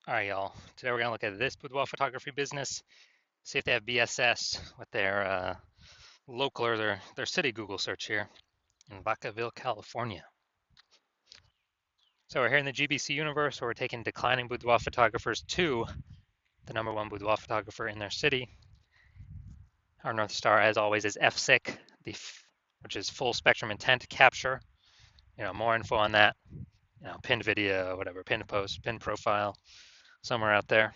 All right, y'all. Today we're gonna look at this boudoir photography business, see if they have BSS with their local or their city Google search here in Vacaville, California. So we're here in the GBC universe where we're taking declining boudoir photographers to the #1 boudoir photographer in their city. Our North Star, as always, is FSIC, which is full spectrum intent capture. More info on that. Pinned video, whatever, pinned post, pinned profile, somewhere out there.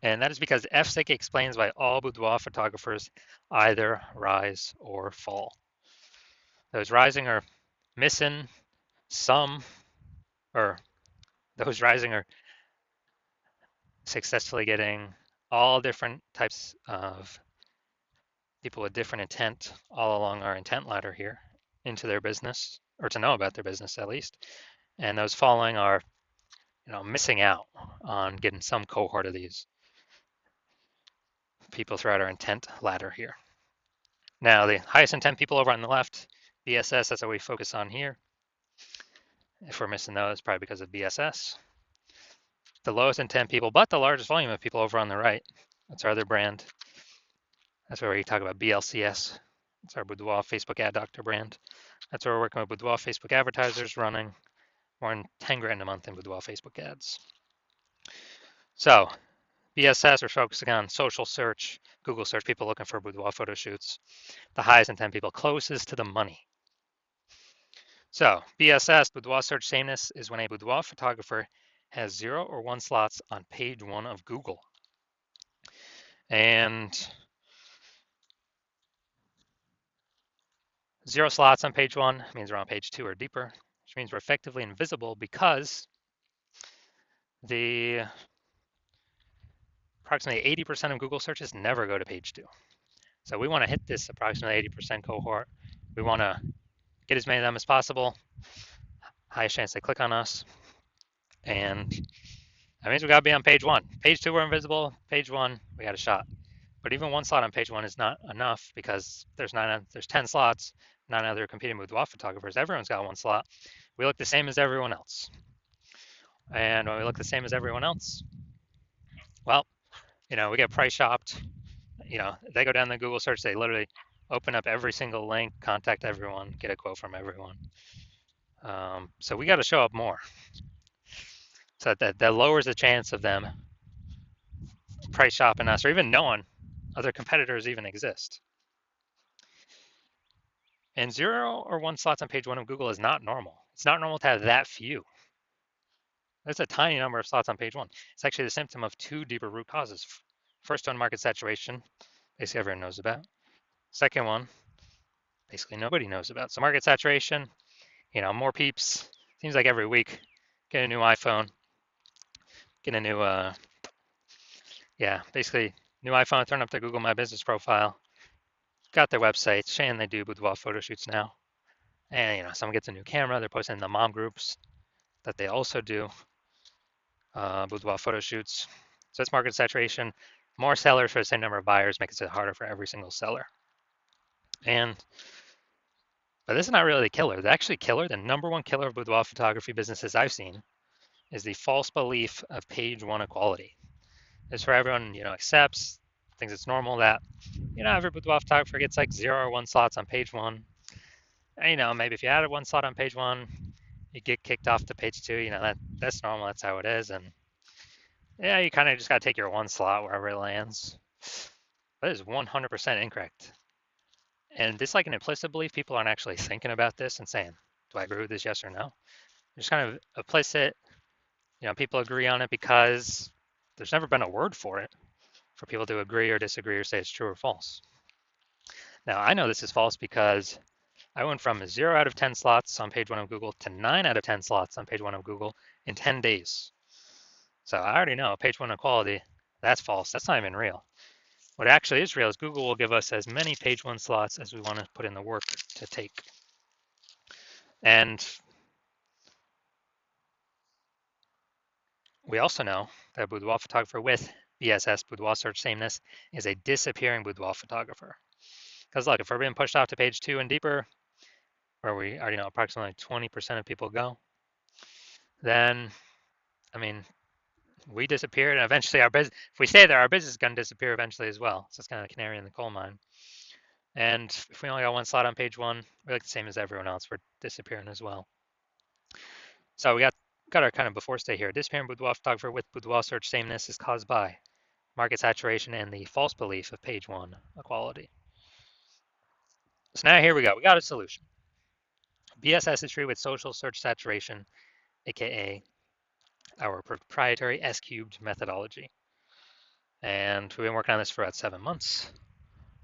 And that is because FSIC explains why all boudoir photographers either rise or fall. Those rising are missing some, or those rising are successfully getting all different types of people with different intent all along our intent ladder here into their business, or to know about their business at least. And those following are, missing out on getting some cohort of these people throughout our intent ladder here. Now, the highest intent people over on the left, BSS, that's what we focus on here. If we're missing those, probably because of BSS. The lowest intent people, but the largest volume of people over on the right. That's our other brand. That's where we talk about BLCS. It's our Boudoir Facebook Ad Doctor brand. That's where we're working with Boudoir Facebook advertisers running more than 10 grand a month in Boudoir Facebook ads. So BSS, we're focusing on social search, Google search, people looking for boudoir photo shoots. The highest intent people closest to the money. So BSS, boudoir search sameness, is when a boudoir photographer has 0 or 1 slots on page 1 of Google. And 0 slots on page 1 means we're on page 2 or deeper, which means we're effectively invisible because the approximately 80% of Google searches never go to page 2. So we want to hit this approximately 80% cohort. We want to get as many of them as possible. Highest chance they click on us. And that means we got to be on page 1. Page 2, we're invisible. Page 1, we got a shot. But even 1 slot on page 1 is not enough because there's 10 slots, 9 other competing boudoir photographers. Everyone's got 1 slot. We look the same as everyone else. And when we look the same as everyone else, well, we get price shopped. They go down the Google search, they literally open up every single link, contact everyone, get a quote from everyone. So we got to show up more. So that lowers the chance of them price shopping us or even knowing other competitors even exist. And 0 or 1 slots on page 1 of Google is not normal. It's not normal to have that few. There's a tiny number of slots on page 1. It's actually the symptom of 2 deeper root causes. First one, market saturation, basically everyone knows about. Second one, basically nobody knows about. So market saturation, more peeps. Seems like every week, get a new iPhone, get a new, basically new iPhone, turn up their Google My Business profile, got their website, saying they do boudoir photo shoots now. And, someone gets a new camera, they're posting in the mom groups that they also do boudoir photo shoots. So it's market saturation. More sellers for the same number of buyers makes it harder for every single seller. But this is not really the killer. The actually killer, the #1 killer of boudoir photography businesses I've seen, is the false belief of page 1 equality. It's where everyone, accepts, thinks it's normal that, every boudoir photographer gets like 0 or 1 slots on page 1. And, maybe if you added 1 slot on page 1, you get kicked off to page 2. That's normal. That's how it is. And yeah, you kind of just got to take your 1 slot wherever it lands. That is 100% incorrect. And this like an implicit belief. People aren't actually thinking about this and saying, do I agree with this, yes or no? Just kind of implicit, people agree on it because there's never been a word for it for people to agree or disagree or say it's true or false. Now, I know this is false because I went from 0 out of 10 slots on page 1 of Google to 9 out of 10 slots on page 1 of Google in 10 days. So I already know page 1 equality, that's false. That's not even real. What actually is real is Google will give us as many page 1 slots as we want to put in the work to take. And we also know that a boudoir photographer with BSS, boudoir search sameness, is a disappearing boudoir photographer. Because look, if we're being pushed off to page 2 and deeper, where we already know approximately 20% of people go, then, we disappear, and eventually our business, if we stay there, our business is going to disappear eventually as well. So it's kind of the canary in the coal mine. And if we only got one slot on page one, we're like the same as everyone else. We're disappearing as well. So we got our kind of before stay here. Disappearing boudoir photographer with boudoir search sameness is caused by market saturation and the false belief of page one equality. So now here we go. We got a solution. BSS is treated with social search saturation, aka our proprietary S cubed methodology. And we've been working on this for about 7 months.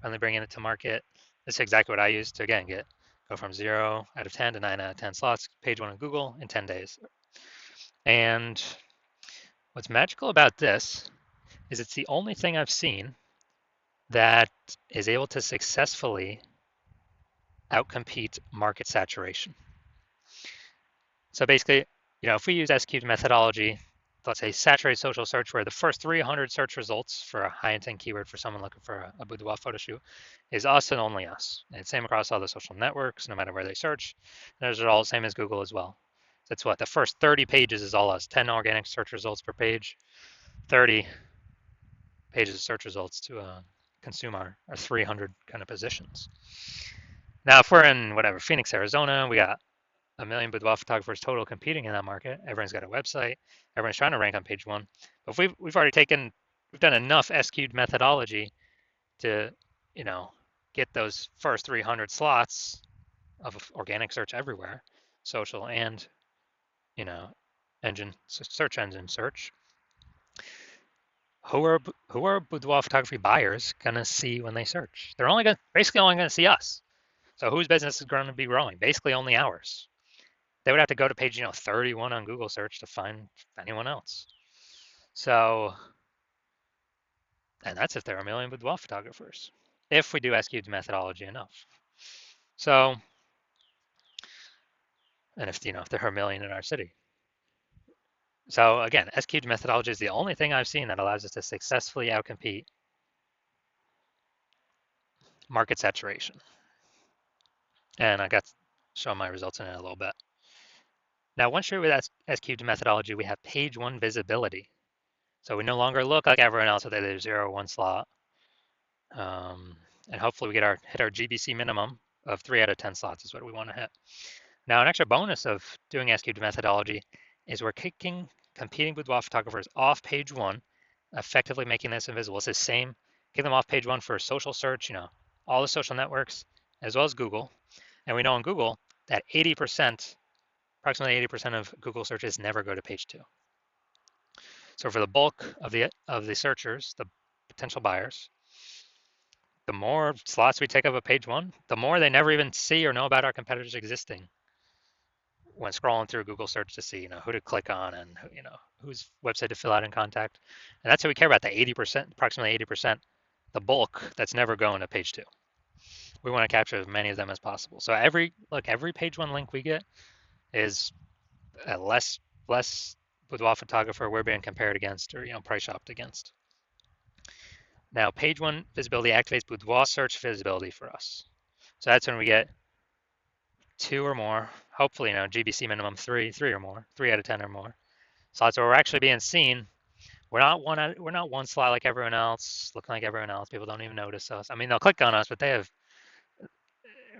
Finally bringing it to market. This is exactly what I used to again go from 0 out of 10 to 9 out of 10 slots, page one on Google in 10 days. And what's magical about this is it's the only thing I've seen that is able to successfully outcompete market saturation. So basically, if we use S cubed methodology, let's say saturated social search, where the first 300 search results for a high intent keyword for someone looking for a boudoir photo shoot is us and only us. And it's same across all the social networks, no matter where they search. Those are all the same as Google as well. That's what the first 30 pages is all us. 10 organic search results per page, 30 pages of search results to consume our 300 kind of positions. Now, if we're in whatever Phoenix, Arizona, we got a million boudoir photographers total competing in that market. Everyone's got a website. Everyone's trying to rank on page one. But we've done enough SQ'd methodology to, get those first 300 slots of organic search everywhere, social and, search engine search. Who are boudoir photography buyers gonna see when they search? They're basically only gonna see us. So whose business is going to be growing? Basically only ours. They would have to go to page 31 on Google search to find anyone else. So, and that's if there are a million boudoir photographers, if we do SQ'd methodology enough. So, and if there are a million in our city. So again, SQ'd methodology is the only thing I've seen that allows us to successfully outcompete market saturation. And I got to show my results in it a little bit. Now, once you're with SQ'd methodology, we have page one visibility. So we no longer look like everyone else with either 0 or 1 slot. And hopefully we hit our GBC minimum of 3 out of 10 slots is what we want to hit. Now, an extra bonus of doing SQ'd methodology is we're kicking competing boudoir photographers off page one, effectively making this invisible. It's the same, kick them off page one for social search, all the social networks, as well as Google. And we know on Google that approximately 80% of Google searches never go to page two. So for the bulk of the searchers, the potential buyers, the more slots we take up of page one, the more they never even see or know about our competitors existing when scrolling through Google search to see, who to click on and, whose website to fill out and contact. And that's what we care about, the 80%, approximately 80%, the bulk that's never going to page two. We want to capture as many of them as possible. So every page one link we get is a less boudoir photographer we're being compared against or, price shopped against. Now, page one visibility activates boudoir search visibility for us. So that's when we get 2 or more, hopefully, GBC minimum 3 or more, 3 out of 10 or more slots where we're actually being seen. We're not one slot like everyone else, looking like everyone else. People don't even notice us. I mean, they'll click on us, but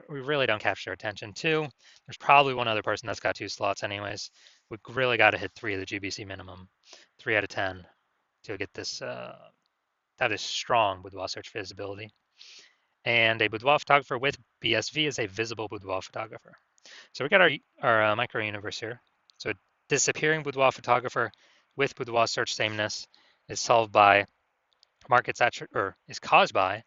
we really don't capture their attention. 2, there's probably one other person that's got 2 slots anyways. We really got to hit 3 of the GBC minimum, 3 out of 10 to get this, that is strong boudoir search visibility. And a boudoir photographer with BSV is a visible boudoir photographer. So we got our micro universe here. So disappearing boudoir photographer with boudoir search sameness is solved by is caused by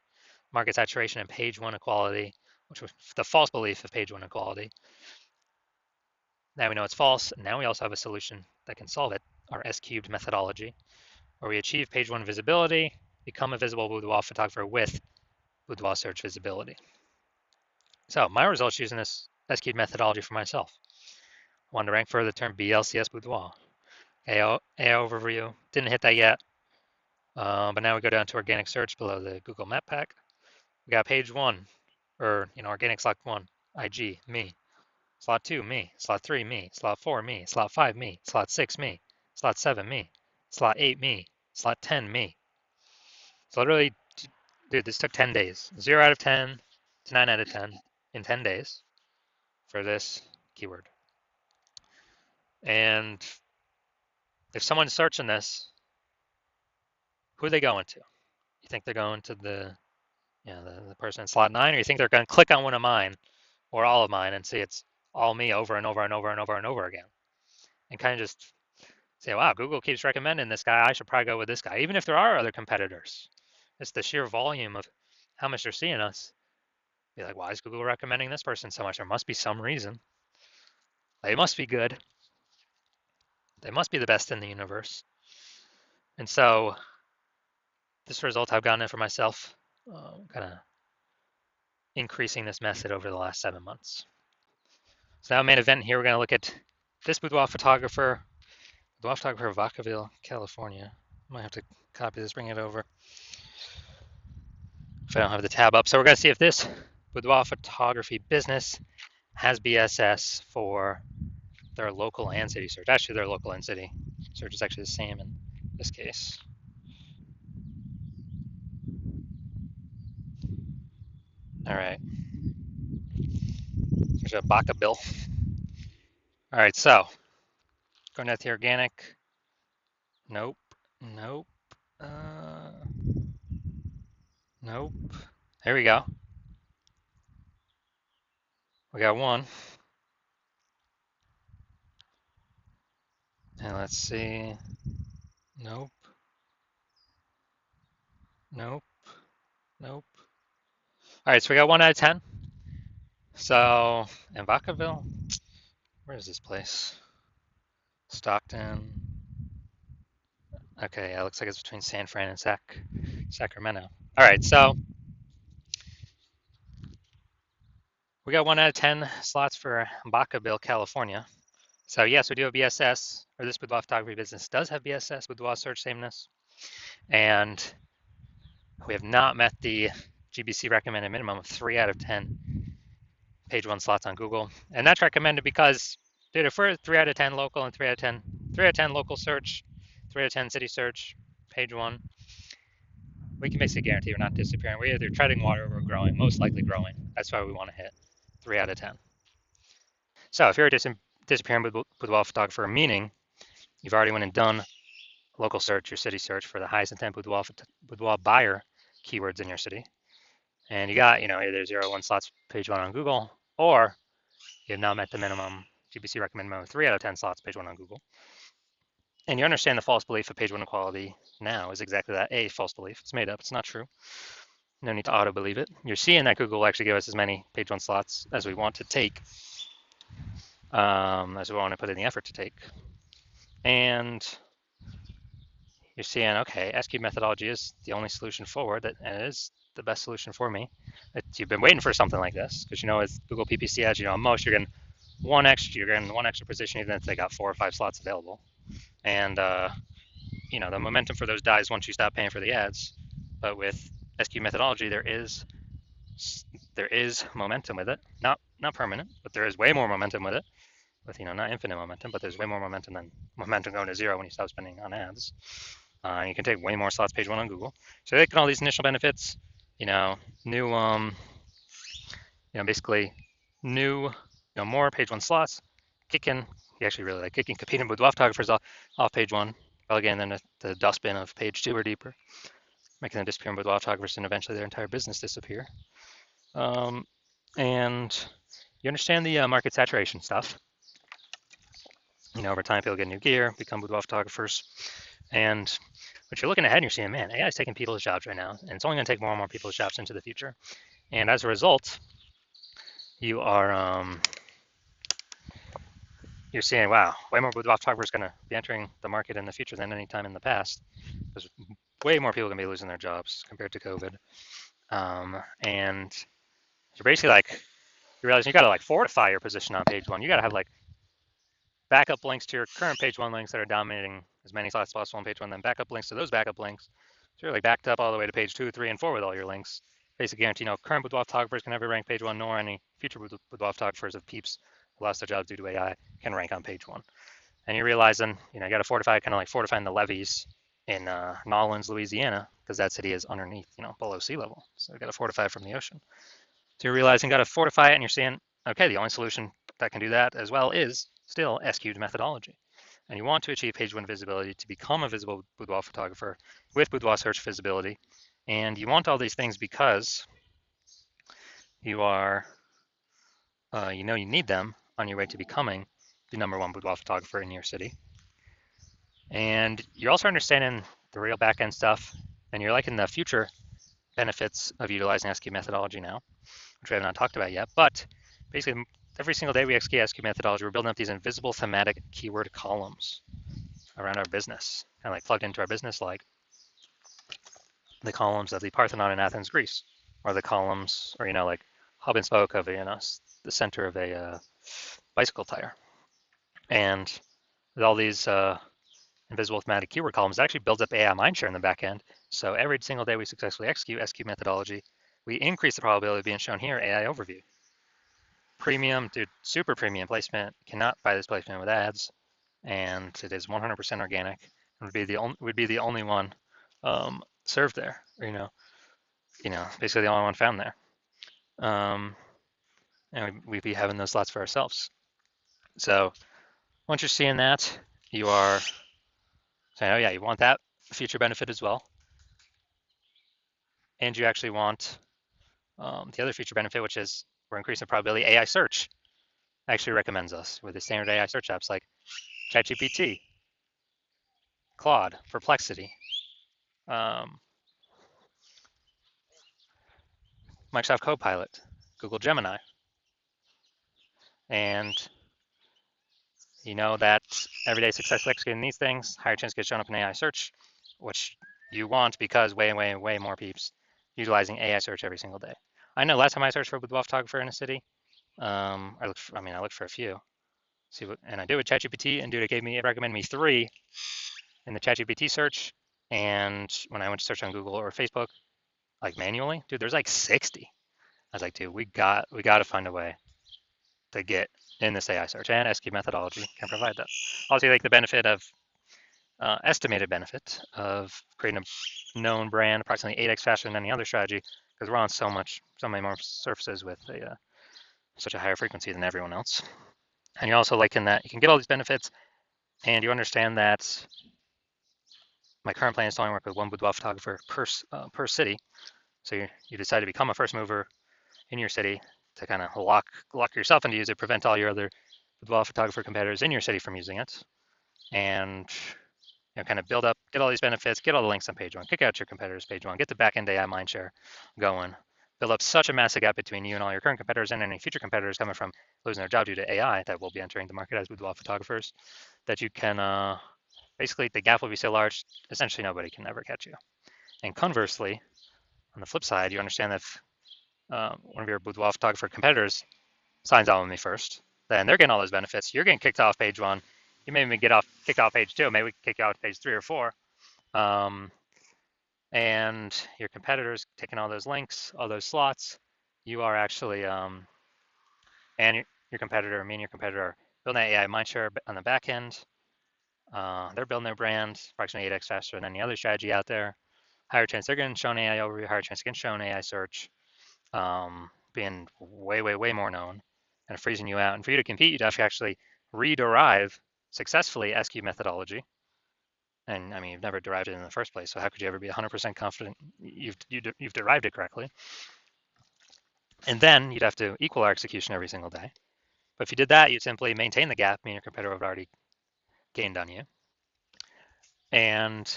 market saturation and page one equality, which was the false belief of page one equality. Now we know it's false. Now we also have a solution that can solve it, our S cubed methodology, where we achieve page one visibility, become a visible boudoir photographer with boudoir search visibility. So my results using this S cubed methodology for myself. I wanted to rank for the term BLCS boudoir. AI overview, didn't hit that yet. But now we go down to organic search below the Google Map Pack. We got page one, or organic slot 1, IG, me. Slot 2, me. Slot 3, me. Slot 4, me. Slot 5, me. Slot 6, me. Slot 7, me. Slot 8, me. Slot 10, me. So literally, dude, this took 10 days. 0 out of 10 to 9 out of 10 in 10 days for this keyword. And if someone's searching this, who are they going to? You think they're going to the person in slot 9, or you think they're going to click on one of mine or all of mine and see it's all me over and over and over and over and over again? And kind of just say, wow, Google keeps recommending this guy. I should probably go with this guy, even if there are other competitors. It's the sheer volume of how much they're seeing us. Be like, why is Google recommending this person so much? There must be some reason. They must be good. They must be the best in the universe. And so this result I've gotten it for myself, kind of increasing this method over the last 7 months. So now main event here, we're going to look at this boudoir photographer of Vacaville, California. I might have to copy this, bring it over if I don't have the tab up. So we're going to see if this boudoir photography business has BSS for their local and city search. Actually, their local and city search is actually the same in this case. All right. There's a Vacaville. All right, so going to the organic. Nope. Nope. Nope. There we go. We got one. And let's see. Nope. Nope. Nope. All right, so we got 1 out of 10. So, in Vacaville, where is this place? Stockton. Okay, yeah, it looks like it's between San Fran and Sacramento. All right, so we got 1 out of 10 slots for Vacaville, California. So yes, we do have BSS, or this boudoir photography business does have BSS, boudoir search sameness, and we have not met the GBC recommended minimum of 3 out of 10 page 1 slots on Google, and that's recommended because, dude, if we're 3 out of 10 local and 3 out of 10 local search, 3 out of 10 city search, page 1, we can basically guarantee we're not disappearing. We're either treading water or we're growing, most likely growing. That's why we want to hit 3 out of 10. So if you're disappearing boudoir photographer, meaning you've already went and done local search, your city search for the highest intent boudoir buyer keywords in your city, and you got, either 0 1 slots page 1 on Google, or you have now met the minimum GBC recommended minimum of 3 out of 10 slots page 1 on Google, and you understand the false belief of page 1 equality now is exactly that, a false belief. It's made up. It's not true. No need to auto believe it. You're seeing that Google will actually give us as many page 1 slots as we want to take, as we want to put in the effort to take, and you're seeing, okay, SQ methodology is the only solution forward, and it is the best solution for me. You've been waiting for something like this, because with Google PPC ads, at most you're getting one extra position, even if they got 4 or 5 slots available. And the momentum for those dies once you stop paying for the ads. But with SQ methodology, there is momentum with it. Not permanent, but there is way more momentum with it. With not infinite momentum, but there's way more momentum than momentum going to 0 when you stop spending on ads. You can take way more slots page 1 on Google. So taking all these initial benefits, new, basically new, more page 1 slots, kicking, you actually really like kicking competing boudoir photographers off page 1, relegating them to the dustbin of page 2 or deeper, making them disappear in boudoir photographers and eventually their entire business disappear. And you understand the market saturation stuff. Over time, people get new gear, become boudoir photographers, and but you're looking ahead and you're seeing, man, AI is taking people's jobs right now, and it's only going to take more and more people's jobs into the future. And as a result, you are you're seeing, wow, way more boudoir photographers going to be entering the market in the future than any time in the past. There's way more people going to be losing their jobs compared to COVID. And you're basically you realize you got to fortify your position on page 1. You got to have backup links to your current page 1 links that are dominating as many slots as possible on page 1, then backup links to those backup links. So you're backed up all the way to page 2, 3, and 4 with all your links. Basically guarantee current boudoir photographers can never rank page 1, nor any future boudoir photographers of peeps who lost their jobs due to AI can rank on page 1. and you're realizing, you got to fortify, kind of like fortifying the levees in Nolens, Louisiana, because that city is underneath, below sea level. So you got to fortify from the ocean. So you're realizing you got to fortify it, and you're seeing, okay, the only solution that can do that as well is still SQ'd methodology. And you want to achieve page one visibility to become a visible boudoir photographer with boudoir search visibility. And you want all these things because you are, you need them on your way to becoming the #1 boudoir photographer in your city. And you're also understanding the real back-end stuff, and you're liking the future benefits of utilizing SQ methodology now, which we have not talked about yet. But basically, every single day we execute SQ methodology, we're building up these invisible thematic keyword columns around our business, kind of like plugged into our business, like the columns of the Parthenon in Athens, Greece, or the columns, or like hub and spoke of the center of a bicycle tire. And with all these invisible thematic keyword columns, it actually builds up AI mindshare in the back end. So every single day we successfully execute SQ methodology, we increase the probability of being shown here, AI overview. Premium, dude, super premium placement, cannot buy this placement with ads, and it is 100% organic, and would be the only one served there, or, basically the only one found there. And we'd be having those slots for ourselves. So once you're seeing that, you are saying, oh yeah, you want that future benefit as well. And you actually want the other feature benefit, which is we're increasing the probability. AI search actually recommends us with the standard AI search apps like ChatGPT, Claude, Perplexity, Microsoft Copilot, Google Gemini. And you know that everyday successfully executing these things, higher chance to get shown up in AI search, which you want because way, way, way more peeps utilizing AI search every single day. I know last time I searched for a boudoir photographer in a city, I looked for a few. And I did with ChatGPT, and dude, it recommended me 3 in the ChatGPT search. And when I went to search on Google or Facebook, like manually, dude, there's like 60. I was like, dude, we got to find a way to get in this AI search, and SQ methodology can provide that. Also, like the benefit of estimated benefit of creating a known brand approximately 8x faster than any other strategy, because we're on so many more surfaces with such a higher frequency than everyone else. And you're also liking that you can get all these benefits, and you understand that my current plan is to only work with one boudoir photographer per city. So you decide to become a first mover in your city to kind of lock yourself into use it, prevent all your other boudoir photographer competitors in your city from using it, and kind of build up, get all these benefits, get all the links on page one, kick out your competitors page one, get the back-end AI mindshare going, build up such a massive gap between you and all your current competitors and any future competitors coming from losing their job due to AI that will be entering the market as boudoir photographers, that you can, basically the gap will be so large, essentially nobody can ever catch you. And conversely, on the flip side, you understand that if one of your boudoir photographer competitors signs on with me first, then they're getting all those benefits. You're getting kicked off page one. You may even kicked off page 2. Maybe we kick you off page 3 or 4. And your competitors taking all those links, all those slots. You are actually, and your competitor, me and your competitor are building that AI mindshare on the back end. They're building their brand approximately 8x faster than any other strategy out there. Higher chance they're getting shown AI overview, higher chance getting shown AI search, being way, way, way more known and freezing you out. And for you to compete, you'd have to actually rederive successfully SQ methodology. And I mean, you've never derived it in the first place, so how could you ever be 100% confident you've derived it correctly? And then you'd have to equal our execution every single day. But if you did that, you'd simply maintain the gap, meaning your competitor would already gained on you. And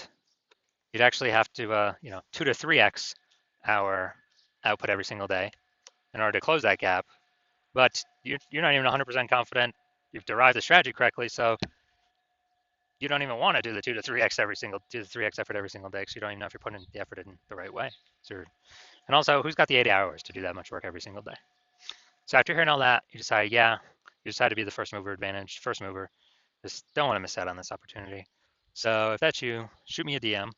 you'd actually have to, 2 to 3x our output every single day in order to close that gap. But you're not even 100% confident you've derived the strategy correctly, so you don't even want to do the 2 to 3x effort every single day, because you don't even know if you're putting the effort in the right way. And also, who's got the 80 hours to do that much work every single day? So after hearing all that, you decide to be the first mover. Just don't want to miss out on this opportunity. So if that's you, shoot me a DM.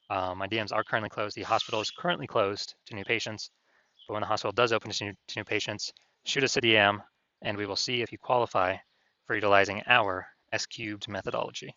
My DMs are currently closed. The hospital is currently closed to new patients, but when the hospital does open to new patients, shoot us a DM, and we will see if you qualify for utilizing our S cubed methodology.